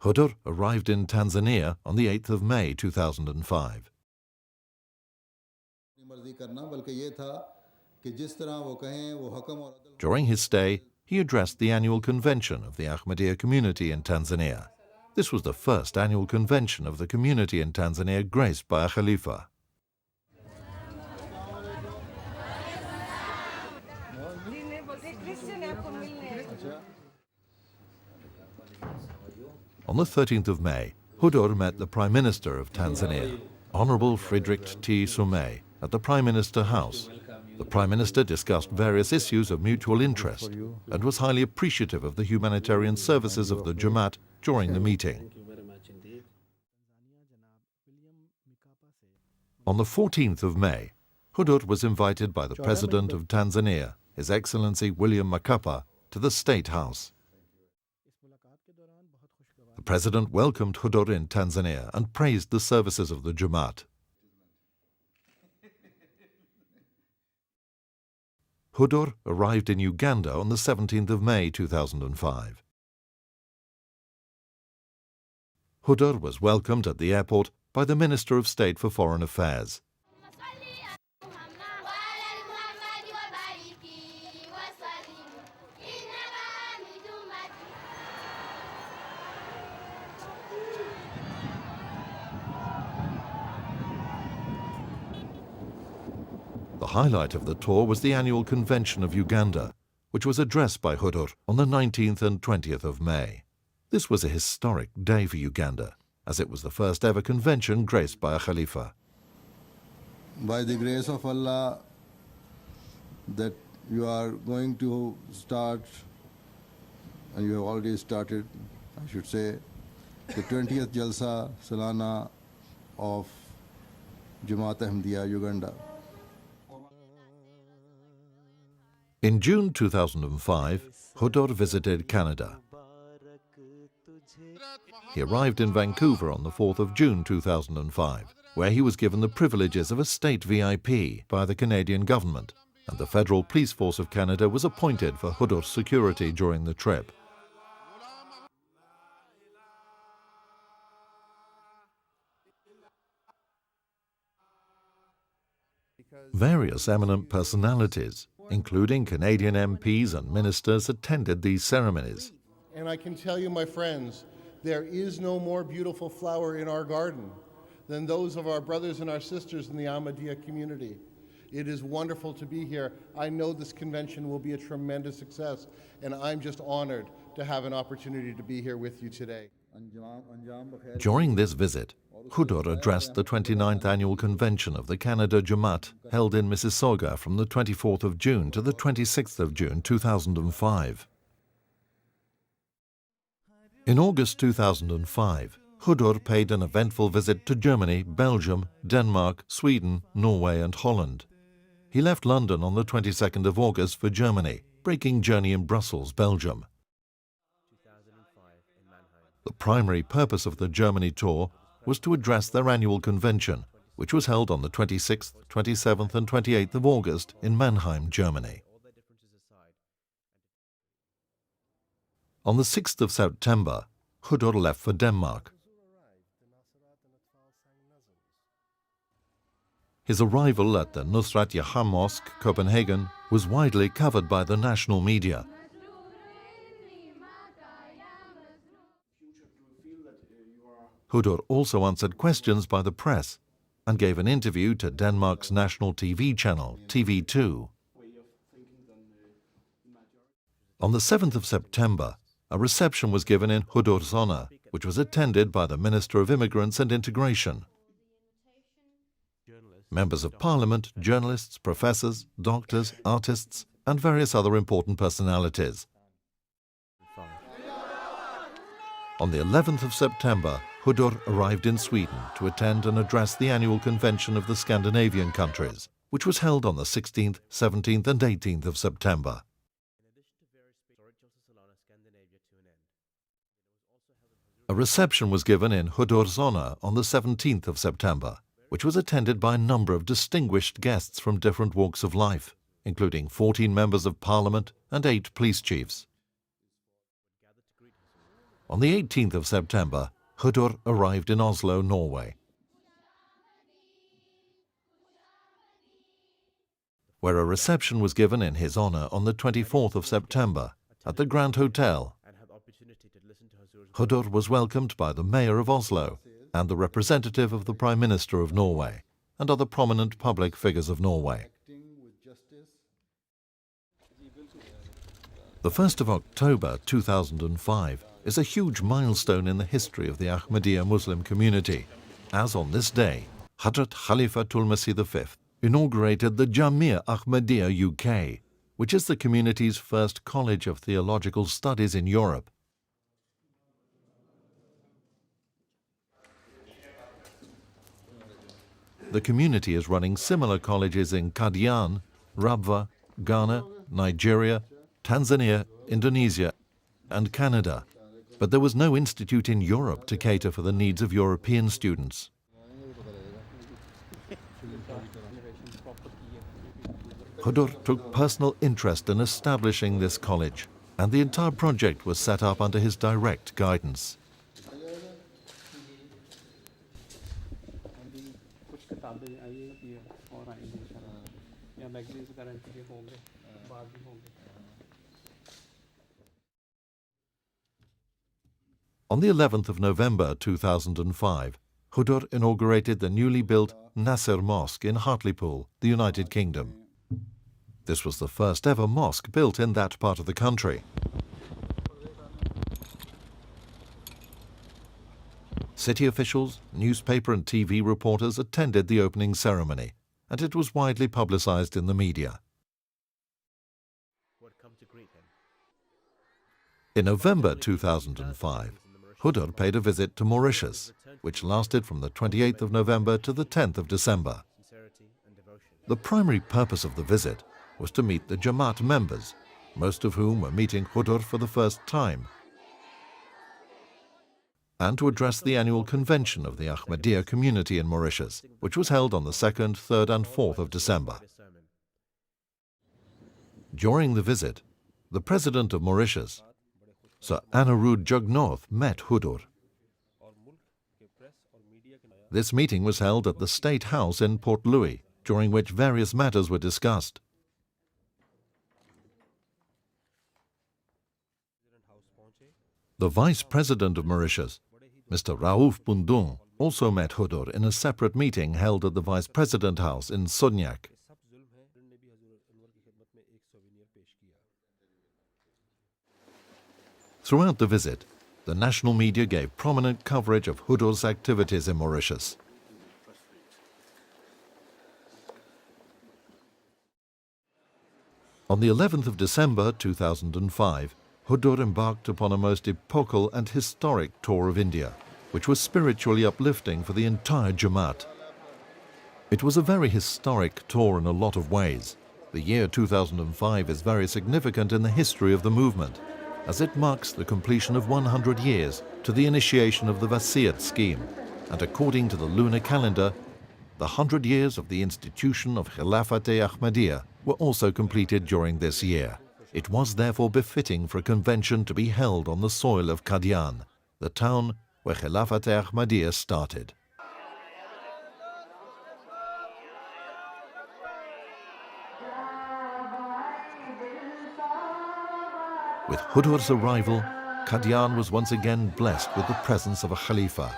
Khudur arrived in Tanzania on the 8th of May 2005. कि जिस तरह वो कहें वो हकम और अदल। During his stay, he addressed the annual convention of the Ahmadiyya community in Tanzania. This was the first annual convention of the community in Tanzania graced by a Khalifa. On the 13th of May, Hudur met the Prime Minister of Tanzania, Honorable Friedrich T. Sumay, at the Prime Minister House. The Prime Minister discussed various issues of mutual interest and was highly appreciative of the humanitarian services of the Jamaat during the meeting. On the 14th of May, Hudur was invited by the President of Tanzania, His Excellency William Mkapa, to the State House. The President welcomed Hudur in Tanzania and praised the services of the Jamaat. Hudur arrived in Uganda on the 17th of May 2005. Hudur was welcomed at the airport by the Minister of State for Foreign Affairs. The highlight of the tour was the annual convention of Uganda, which was addressed by Hudur on the 19th and 20th of May. This was a historic day for Uganda, as it was the first ever convention graced by a Khalifa. By the grace of Allah, that you are going to start, and you have already started, I should say, the 20th Jalsa Salana of Jamaat Ahmadiyya Uganda. In June 2005, Hudur visited Canada. He arrived in Vancouver on the 4th of June 2005, where he was given the privileges of a state VIP by the Canadian government, and the Federal Police Force of Canada was appointed for Hudur's security during the trip. Various eminent personalities, including Canadian MPs and ministers, attended these ceremonies. And I can tell you, my friends, there is no more beautiful flower in our garden than those of our brothers and our sisters in the Ahmadiyya community. It is wonderful to be here. I know this convention will be a tremendous success, and I'm just honored to have an opportunity to be here with you today. During this visit, Hudur addressed the 29th annual convention of the Canada Jamaat held in Mississauga from the 24th of June to the 26th of June 2005. In August 2005, Hudur paid an eventful visit to Germany, Belgium, Denmark, Sweden, Norway and Holland. He left London on the 22nd of August for Germany, breaking journey in Brussels, Belgium. The primary purpose of the Germany tour was to address their annual convention, which was held on the 26th, 27th and 28th of August in Mannheim, Germany. On the 6th of September, Hudur left for Denmark. His arrival at the Nusrat Yahya Mosque, Copenhagen, was widely covered by the national media. Hudur also answered questions by the press and gave an interview to Denmark's national TV channel, TV2. On the 7th of September, a reception was given in Hudur's honor, which was attended by the Minister of Immigrants and Integration. Members of Parliament, journalists, professors, doctors, artists, and various other important personalities. On the 11th of September, Hudur arrived in Sweden to attend and address the annual convention of the Scandinavian countries, which was held on the 16th, 17th and 18th of September. A reception was given in Hudur's honor on the 17th of September, which was attended by a number of distinguished guests from different walks of life, including 14 members of Parliament and 8 police chiefs. On the 18th of September, Hudur arrived in Oslo, Norway. where a reception was given in his honor on the 24th of September at the Grand Hotel. Hudur was welcomed by the mayor of Oslo and the representative of the Prime Minister of Norway and other prominent public figures of Norway. The 1st of October 2005 is a huge milestone in the history of the Ahmadiyya Muslim community, as on this day, Hazrat Khalifatul Masih V inaugurated the Jamia Ahmadiyya UK, which is the community's first college of theological studies in Europe. The community is running similar colleges in Qadian, Rabwa, Ghana, Nigeria, Tanzania, Indonesia, and Canada, but there was no institute in Europe to cater for the needs of European students. Hudur took personal interest in establishing this college, and the entire project was set up under his direct guidance. On the 11th of November 2005, Hudur inaugurated the newly built Nasser Mosque in Hartlepool, the United Kingdom. This was the first ever mosque built in that part of the country. City officials, newspaper and TV reporters attended the opening ceremony, and it was widely publicized in the media. In November 2005, Hudur paid a visit to Mauritius, which lasted from the 28th of November to the 10th of December. The primary purpose of the visit was to meet the Jamaat members, most of whom were meeting Hudur for the first time, and to address the annual convention of the Ahmadiyya community in Mauritius, which was held on the 2nd, 3rd and 4th of December. During the visit, the President of Mauritius, Sir Anirudh Jugnauth, met Hudur. This meeting was held at the State House in Port Louis, during which various matters were discussed. The Vice President of Mauritius, Mr. Raouf Bundung, also met Hudur in a separate meeting held at the Vice President House in Sognac. Throughout the visit, the national media gave prominent coverage of Hudur's activities in Mauritius. On the 11th of December 2005, Hudur embarked upon a most epochal and historic tour of India, which was spiritually uplifting for the entire Jamaat. It was a very historic tour in a lot of ways. The year 2005 is very significant in the history of the movement, as it marks the completion of 100 years to the initiation of the Wasiat scheme, and according to the lunar calendar, the 100 years of the institution of Khilafat-e-Ahmadiyya were also completed during this year. It was therefore befitting for a convention to be held on the soil of Qadian, the town where Khilafat-e-Ahmadiyya started. With Hudur's arrival, Qadian was once again blessed with the presence of a Khalifa.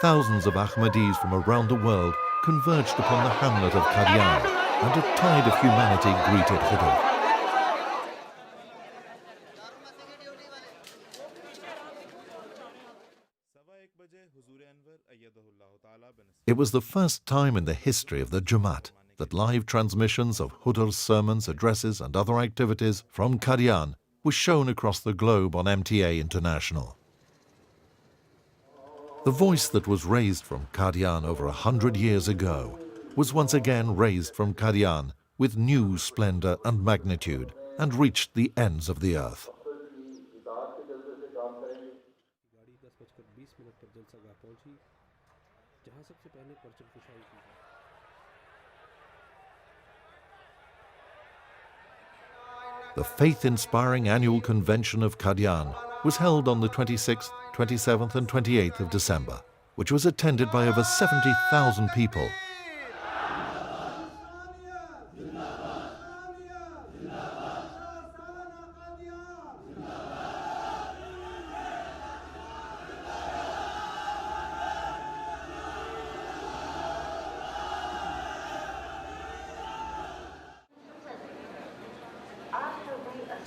Thousands of Ahmadis from around the world converged upon the hamlet of Qadian, and a tide of humanity greeted Hudur. It was the first time in the history of the Jamaat that live transmissions of Hudur's sermons, addresses and other activities from Qadian were shown across the globe on MTA International. The voice that was raised from Qadian over 100 years ago was once again raised from Qadian with new splendor and magnitude and reached the ends of the earth. The faith-inspiring annual convention of Qadian was held on the 26th, 27th and 28th of December, which was attended by over 70,000 people.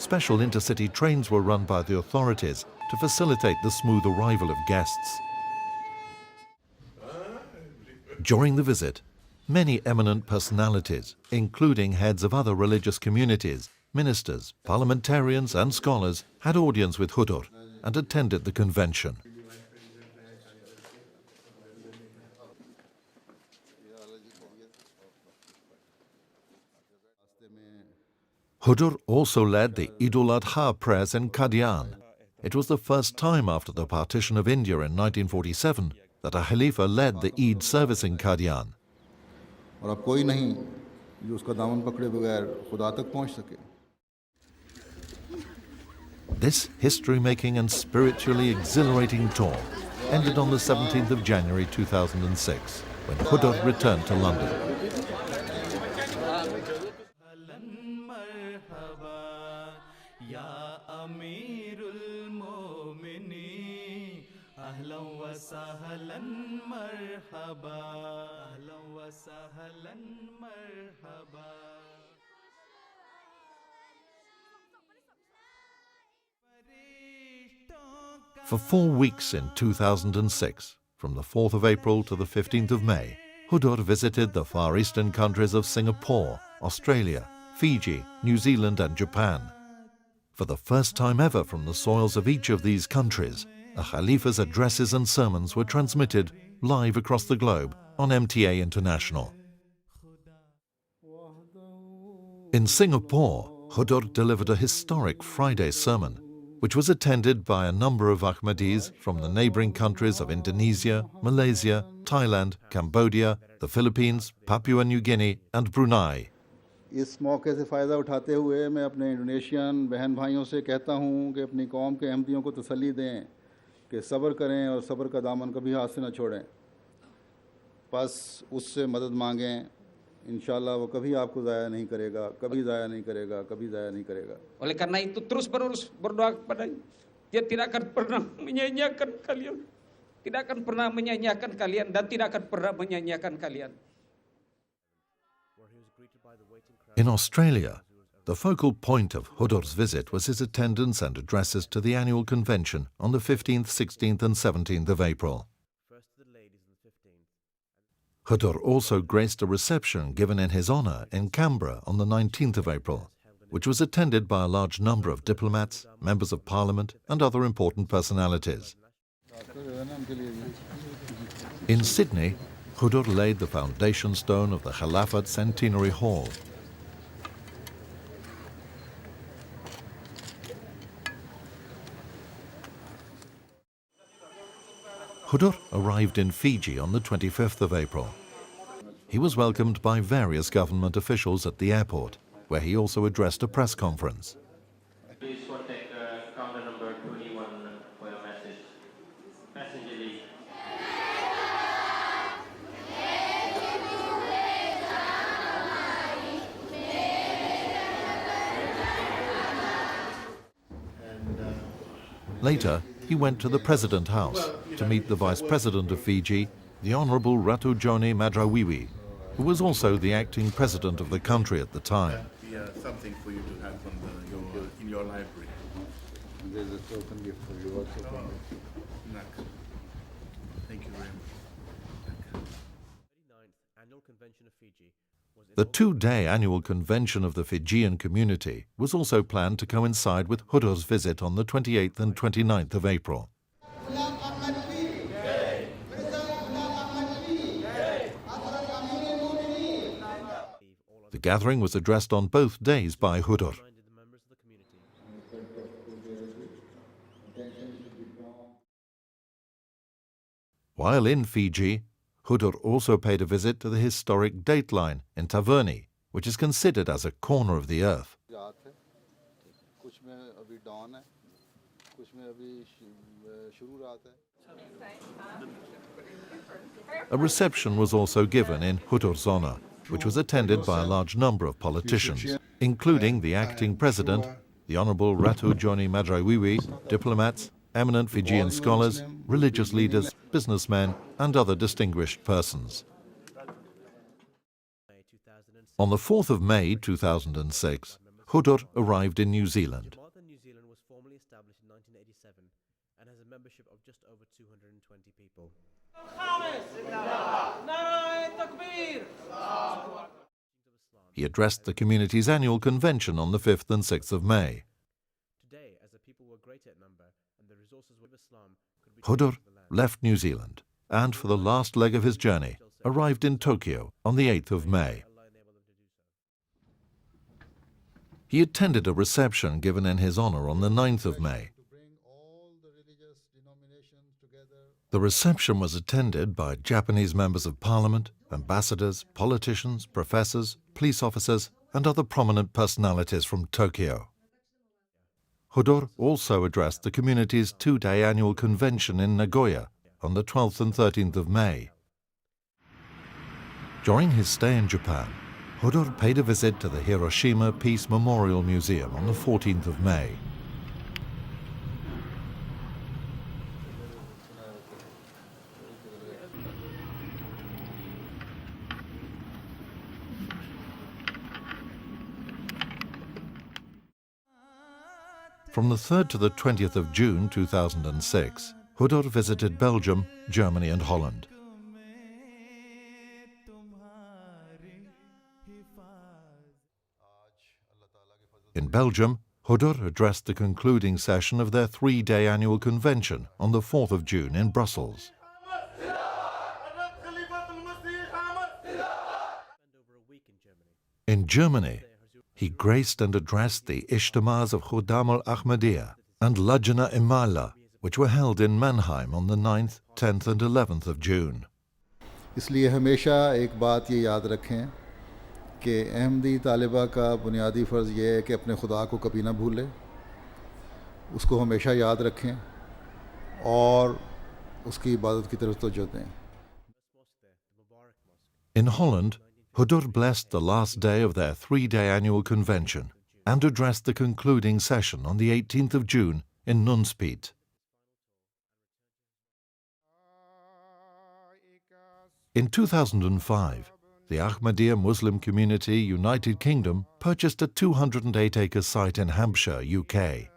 Special intercity trains were run by the authorities to facilitate the smooth arrival of guests. During the visit, many eminent personalities, including heads of other religious communities, ministers, parliamentarians and scholars, had audience with Hudur and attended the convention. Hudur also led the Eid al-Adha prayers in Qadian. It was the first time after the partition of India in 1947 that a Khalifa led the Eid service in Qadian. और अब कोई नहीं जो उसका दामन पकड़े बगैर खुदा तक पहुंच सके. This history-making and spiritually exhilarating tour ended on the 17th of January 2006 when Hudur returned to London. For 4 weeks in 2006, from the 4th of April to the 15th of May, Hudur visited the Far Eastern countries of Singapore, Australia, Fiji, New Zealand and Japan. For the first time ever from the soils of each of these countries, a Khalifa's addresses and sermons were transmitted live across the globe on MTA International. In Singapore, Hudur delivered a historic Friday sermon, which was attended by a number of Ahmadis from the neighboring countries of Indonesia, Malaysia, Thailand, Cambodia, the Philippines, Papua New Guinea and Brunei. इस मौके से फ़ायदा उठाते हुए मैं अपने Indonesian बहन भाइयों से कहता हूं कि अपनी कौम के अहमदियों को तसल्ली दें कि सब्र करें और सब्र का दामन कभी हाथ से न छोड़ें. बस उससे मदद मांगें. इंशाल्लाह वो कभी आपको ज़ाया नहीं करेगा, कभी ज़ाया नहीं करेगा, कभी ज़ाया नहीं करेगा. Oleh karena itu terus menerus berdoa kepadanya. Dia tidak akan pernah menyanyiakan kalian. Tidak akan pernah menyanyiakan kalian dan tidak akan pernah menyanyiakan kalian. In Australia, the focal point of Hudur's visit was his attendance and addresses to the annual convention on the 15th, 16th and 17th of April. Hudur also graced a reception given in his honour in Canberra on the 19th of April, which was attended by a large number of diplomats, members of parliament and other important personalities. In Sydney, Hudur laid the foundation stone of the Khilafat Centenary Hall. Hudur arrived in Fiji on the 25th of April. He was welcomed by various government officials at the airport, where he also addressed a press conference. Please contact counter number 21 for your message. Passenger leave. Later, he went to the President House to meet the Vice President of Fiji, the Honourable Ratu Joni Madrawiwi, who was also the acting president of the country at the time. Something for you to have in your library. There's a token gift for you also. Thank you very much. The 2-day annual convention of the Fijian community was also planned to coincide with Hudur's visit on the 28th and 29th of April. The gathering was addressed on both days by Hudur. While in Fiji, Hudur also paid a visit to the historic Dateline in Taverny, which is considered as a corner of the earth. dawn है, कुछ में अभी शुरू रात है. A reception was also given in Hudur's honor, which was attended by a large number of politicians, including the acting president, the Honorable Ratu Joni Madrawiwi, diplomats, eminent Fijian scholars, religious leaders, businessmen, and other distinguished persons. On the 4th of May 2006, Hudur arrived in New Zealand. New Zealand was formally established in 1987 and has a membership of just over 220 people. He addressed the community's annual convention on the 5th and 6th of May. Today, as the people were greater at number and the resources of Islam could be Hudur left New Zealand and, for the last leg of his journey, arrived in Tokyo on the 8th of May. He attended a reception given in his honor on the 9th of May. The reception was attended by Japanese members of parliament, ambassadors, politicians, professors, police officers, and other prominent personalities from Tokyo. Hudur also addressed the community's two-day annual convention in Nagoya on the 12th and 13th of May. During his stay in Japan, Hudur paid a visit to the Hiroshima Peace Memorial Museum on the 14th of May. From the 3rd to the 20th of June 2006, Hudur visited Belgium, Germany and Holland. In Belgium, Hudur addressed the concluding session of their three-day annual convention on the 4th of June in Brussels. In Germany, he graced and addressed the Ijtimas of Khuddam al-Ahmadiyya and Lajna Imala, which were held in Mannheim on the 9th, 10th and 11th of June. इसलिए हमेशा एक बात ये याद रखें कि अहमदी तालिबा का बुनियादी फ़र्ज़ ये है कि अपने खुदा को कभी ना भूले, उसको हमेशा याद रखें और उसकी इबादत की तरफ तवज्जो दें. In Holland, Hudur blessed the last day of their three-day annual convention and addressed the concluding session on the 18th of June in Nunspeet. In 2005, the Ahmadiyya Muslim Community United Kingdom purchased a 208-acre site in Hampshire, UK.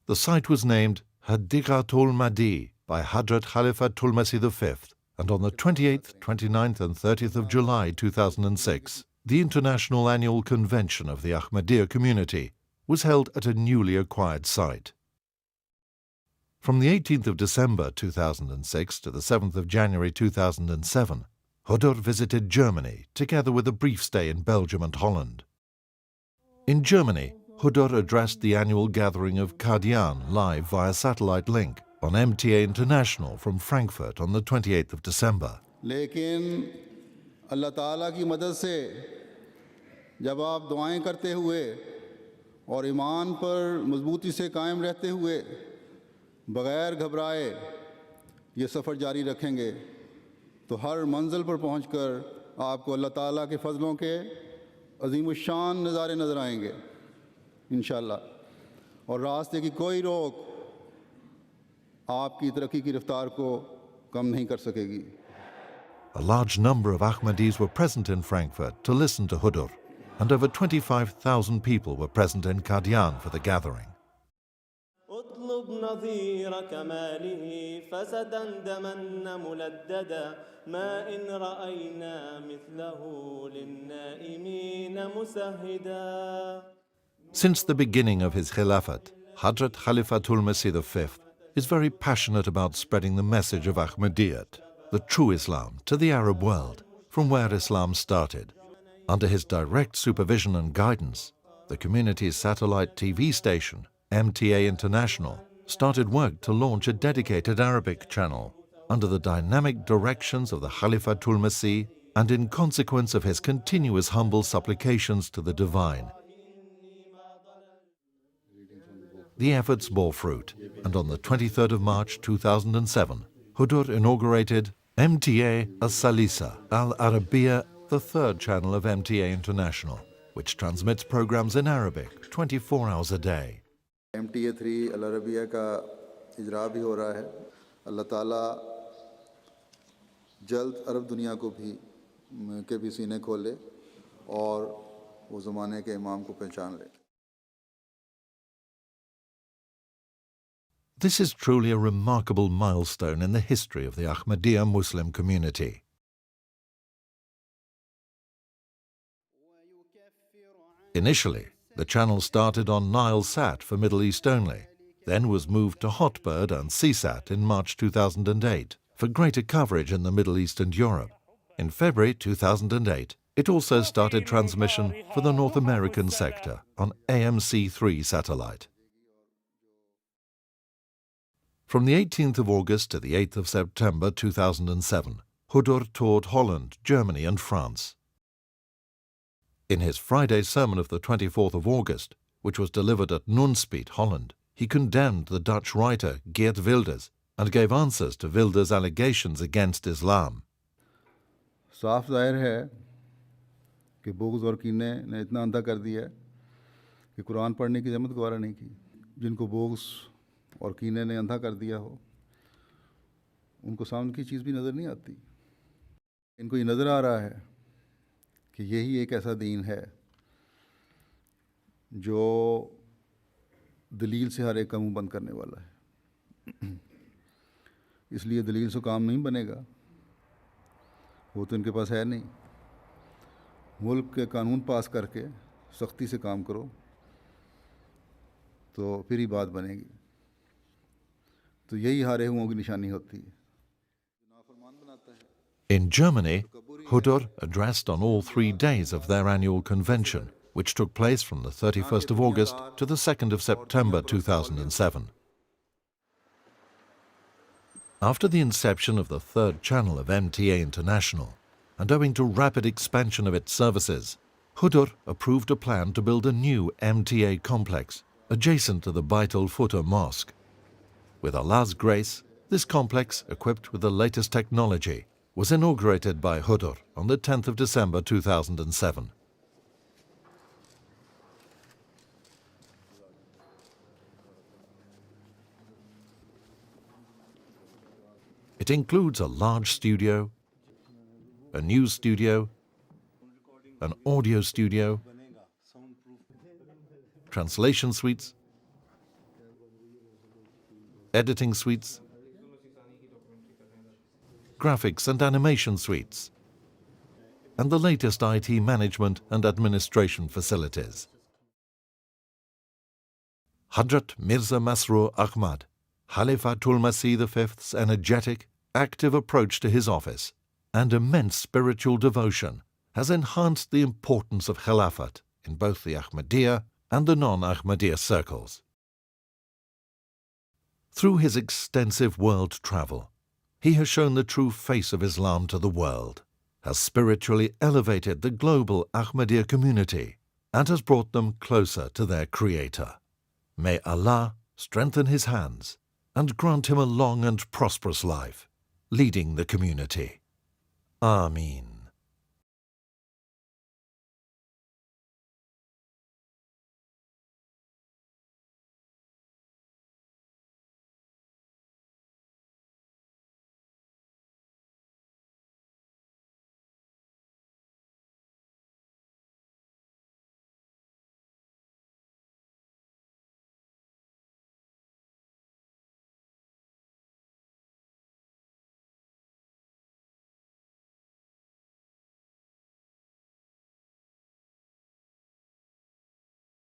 The site was named Hadiqatul Mahdi by Hazrat Khalifatul Masih V, and on the 28th, 29th and 30th of July 2006, the International Annual Convention of the Ahmadiyya Community was held at a newly acquired site. From the 18th of December 2006 to the 7th of January 2007, Hudur visited Germany together with a brief stay in Belgium and Holland. In Germany, Hudur addressed the annual gathering of Qadian live via satellite link on MTA International from Frankfurt on the 28th of December. लेकिन अल्लाह ताला की मदद से जब आप दुआएं करते हुए और ईमान पर मजबूती से कायम रहते हुए बग़ैर घबराए ये सफ़र जारी रखेंगे तो हर मंजिल पर पहुंचकर आपको अल्लाह ताला के फ़ज़लों के अज़ीमुश्शान नज़ारे नज़र आएंगे इंशाअल्लाह, और रास्ते की कोई रोक आपकी तरक्की की रफ्तार को कम नहीं कर सकेगी. A large number of Ahmadis were present in Frankfurt to listen to Hudur, and over 25,000 people were present in Qadian for the gathering. اطلب نظير كماله فسدا دما ملددا ما إن رأينا مثله للنائمين مسهدا. Since the beginning of his Khilafat, Hazrat Khalifatul Masih V is very passionate about spreading the message of Ahmadiyyat, the true Islam, to the Arab world, from where Islam started. Under his direct supervision and guidance, the community's satellite TV station, MTA International, started work to launch a dedicated Arabic channel under the dynamic directions of the Khalifatul Masih and in consequence of his continuous humble supplications to the Divine. the efforts bore fruit, and on the 23rd of March 2007, Hudur inaugurated MTA As-Salisa Al-Arabiya, the third channel of MTA International, which transmits programs in Arabic 24 hours a day. MTA 3 Al-Arabiya का इजरा भी हो रहा है। अल्लाह ताला जल्द अरब दुनिया को भी के भी सीने खोले और वो ज़माने के इमाम को पहचान ले। This is truly a remarkable milestone in the history of the Ahmadiyya Muslim community. Initially, the channel started on Nile-Sat for Middle East only, then was moved to Hotbird and CSAT in March 2008 for greater coverage in the Middle East and Europe. In February 2008, it also started transmission for the North American sector on AMC-3 satellite. From the 18th of August to the 8th of September 2007, Hudur toured Holland, Germany and France. In his Friday sermon of the 24th of August, which was delivered at Nunspeet, Holland, he condemned the Dutch writer Geert Wilders and gave answers to Wilders' allegations against Islam. साफ जाहिर है कि बुग़्ज़ और कीने ने इतना अंधा कर दिया है कि कुरान पढ़ने की जहमत गवारा नहीं की। जिनको बुग़्ज़ और कीने ने अंधा कर दिया हो, उनको सामने की चीज़ भी नज़र नहीं आती। इनको ये नज़र आ रहा है कि यही एक ऐसा दीन है जो दलील से हर एक का मुंह बंद करने वाला है। इसलिए दलील से काम नहीं बनेगा, वो तो इनके पास है नहीं। मुल्क के कानून पास करके सख्ती से काम करो तो फिर ही बात बनेगी। तो यही हारे हुओं की निशानी होती है। In Germany, Hudur addressed on all 3 days of their annual convention, which took place from the 31st of August to the 2nd of September 2007. After the inception of the third channel of MTA International, and owing to rapid expansion of its services, Hudur approved a plan to build a new MTA complex adjacent to the Bait al-Futur Mosque. With Allah's grace, this complex, equipped with the latest technology, was inaugurated by Hudur on the 10th of December 2007. It includes a large studio, a news studio, an audio studio, translation suites, editing suites, graphics and animation suites, and the latest IT management and administration facilities. Hazrat Mirza Masroor Ahmad, Khalifatul Masih V's energetic, active approach to his office and immense spiritual devotion has enhanced the importance of Khilafat in both the Ahmadiyya and the non-Ahmadiyya circles. Through his extensive world travel, he has shown the true face of Islam to the world, has spiritually elevated the global Ahmadiyya community, and has brought them closer to their Creator. May Allah strengthen his hands and grant him a long and prosperous life, leading the community. Ameen.